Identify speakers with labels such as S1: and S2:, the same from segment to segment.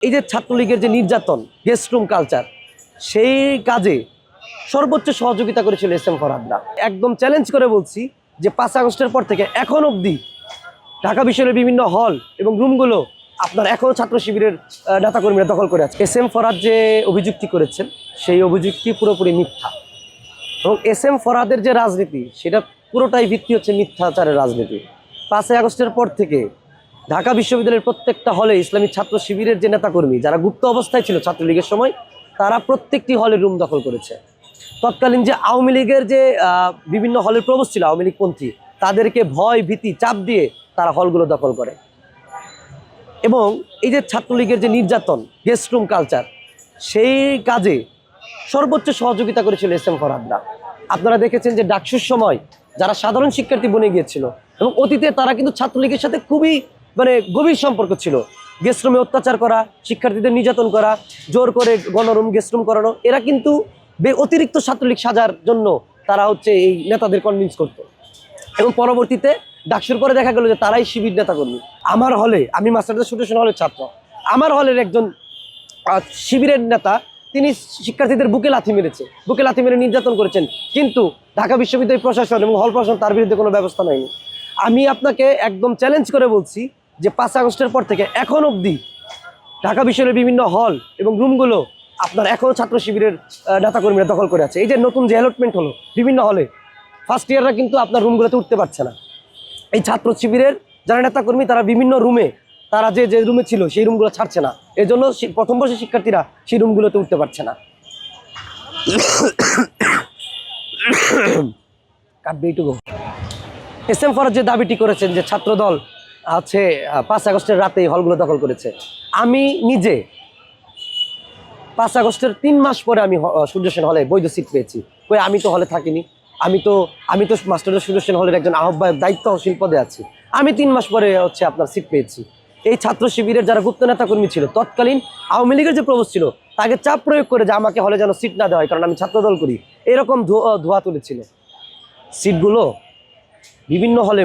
S1: এই যে ছাত্রলীগের যে নির্যাতন, গেস্ট রুম কালচার, সেই কাজে সর্বোচ্চ সহযোগিতা করেছিল এস এম ফরহাদরা। একদম চ্যালেঞ্জ করে বলছি যে 5 আগস্টের পর থেকে এখন অবধি ঢাকা বিশ্ববিদ্যালয়ের বিভিন্ন হল এবং রুমগুলো আপনার এখনও ছাত্র শিবিরের নেতাকর্মীরা দখল করে আছে। এস এম ফরহাদ যে অভিযুক্তি করেছেন সেই অভিযুক্তি পুরোপুরি মিথ্যা, এবং এস এম ফরহাদের যে রাজনীতি সেটা পুরোটাই ভিত্তি হচ্ছে মিথ্যাচারের রাজনীতি। 5 আগস্টের পর থেকে ঢাকা বিশ্ববিদ্যালয়ের প্রত্যেকটা হলে ইসলামী ছাত্র শিবিরের যে নেতাকর্মী যারা গুপ্ত অবস্থায় ছিল ছাত্রলীগের সময়, তারা প্রত্যেকটি হলে রুম দখল করেছে। তৎকালীন যে আওয়ামী লীগের যে বিভিন্ন হলের প্রবোস্ট ছিল আওয়ামী লীগপন্থী, তাদেরকে ভয় ভীতি চাপ দিয়ে তারা হলগুলো দখল করে। এবং এই যে ছাত্রলীগের যে নির্যাতন, গেস্ট রুম কালচার, সেই কাজে সর্বোচ্চ সহযোগিতা করেছিল এস এম ফরহাদরা। আপনারা দেখেছেন যে ডাকসুর সময় যারা সাধারণ শিক্ষার্থী বনে গিয়েছিল এবং অতীতে তারা কিন্তু ছাত্রলীগের সাথে খুবই গভীর সম্পর্ক ছিল। গেস্ট রুমে অত্যাচার করা, শিক্ষার্থীদের নির্যাতন করা, জোর করে গণরুম গেস্ট রুম করানো, এরা কিন্তু অতিরিক্ত ছাত্রলীগ সাজার জন্য তারা এই নেতাদের কনভিন্স করতো। এবং পরবর্তীতে ডাকসুর পরে দেখা গেল যে তারাই শিবির নেতাকর্মী। আমার হলে, আমি মাস্টারদের সুটেশন হলের ছাত্র, আমার হলের একজন শিবিরের নেতা তিনি শিক্ষার্থীদের বুকে লাথি মেরে নির্যাতন করেছেন, কিন্তু ঢাকা বিশ্ববিদ্যালয় প্রশাসন এবং হল প্রশাসন তার বিরুদ্ধে কোনো ব্যবস্থা নেয়নি। আমি আপনাকে একদম চ্যালেঞ্জ করে বলছি যে 5 আগস্টের পর থেকে এখন অবধি ঢাকা বিশ্ববিদ্যালয়ের বিভিন্ন হল এবং রুমগুলো আপনার এখনও ছাত্র শিবিরের নেতাকর্মীরা দখল করে আছে। এই যে নতুন যে অ্যালটমেন্ট হলো বিভিন্ন হলে, ফার্স্ট ইয়াররা কিন্তু আপনার রুমগুলোতে উঠতে পারছে না। এই ছাত্র শিবিরের যারা নেতাকর্মী তারা বিভিন্ন রুমে, তারা যে যে রুমে ছিল সেই রুমগুলো ছাড়ছে না, এজন্য প্রথম বর্ষের শিক্ষার্থীরা সেই রুমগুলোতে উঠতে পারছে না। এস এম ফরহাদ যে দাবিটি করেছেন যে ছাত্রদল 5 আগস্টের রাতে হলগুলো দখল করেছে, আমি নিজে 5 আগস্টের 3 মাস পরে আমি সূর্য সেন হলে বৈধ সিট পেয়েছি। আমি তো হলে থাকিনি, আমি তো মাস্টারদের সূর্য সেন হলের একজন আহ্বায়ক দায়িত্বশীল পদে আছি। আমি 3 মাস পরে আপনার সিট পেয়েছি। এই ছাত্র শিবিরের যারা গুপ্ত নেতাকর্মী ছিল, তৎকালীন আওয়ামী লীগের যে প্রবোস্ট ছিল, তাকে চাপ প্রয়োগ করে যে আমাকে হলে যেন সিট না দেওয়া হয় কারণ আমি ছাত্রদল করি, এরকম ধোয়া তুলেছিল। সিটগুলো বিভিন্ন হলে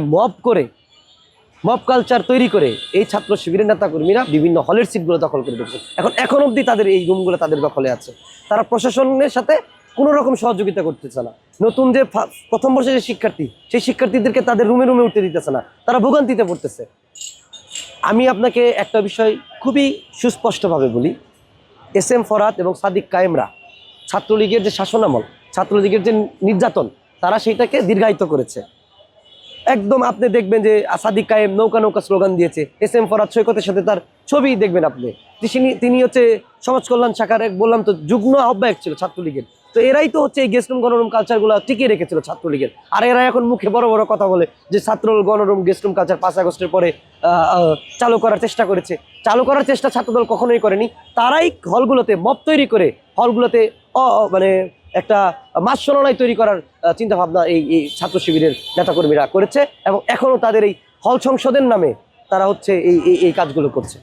S1: মব কালচার তৈরি করে এই ছাত্র শিবিরের নেতাকর্মীরা বিভিন্ন হলের সিটগুলো দখল করে দিচ্ছে। এখন অবধি তাদের এই রুমগুলো তাদের দখলে আছে। তারা প্রশাসনের সাথে কোনো রকম সহযোগিতা করতেছে না। নতুন যে প্রথম বর্ষের যে শিক্ষার্থী, সেই শিক্ষার্থীদেরকে তাদের রুমে উঠতে দিতেছে না, তারা ভোগান্তিতে পড়তেছে। আমি আপনাকে একটা বিষয় খুবই সুস্পষ্টভাবে বলি, এস এম ফরহাদ এবং সাদিক কায়েমরা ছাত্রলীগের যে শাসনামল, ছাত্রলীগের যে নির্যাতন, তারা সেইটাকে দীর্ঘায়িত করেছে। একদম আপনি দেখবেন যে সাদিক কায়েম নৌকা নৌকা স্লোগান দিয়েছে, এস এম ফরহাদ সৈকতের সাথে তার ছবি দেখবেন আপনি। তিনি সমাজ কল্যাণ শাখার বললাম তো যুগ্ম আহ্বায়ক ছিল ছাত্রলীগের। তো এরাই তো এই গেস্ট রুম গণরুম কালচারগুলো টিকিয়ে রেখেছিল ছাত্রলীগের। আর এরা এখন মুখে বড় বড় কথা বলে যে ছাত্র গণরুম গেস্ট রুম কালচার 5 আগস্টের পরে চালু করার চেষ্টা করেছে। চালু করার চেষ্টা ছাত্রদল কখনোই করেনি। তারাই হলগুলোতে মব তৈরি করে হলগুলোতে একটা মাসসলনায় তৈরি করার চিন্তাভাবনা এই ছাত্র শিবিরের নেতাকর্মীরা করেছে, এবং এখনও তাদের এই হল সংসদের নামে তারা এই কাজগুলো করছে।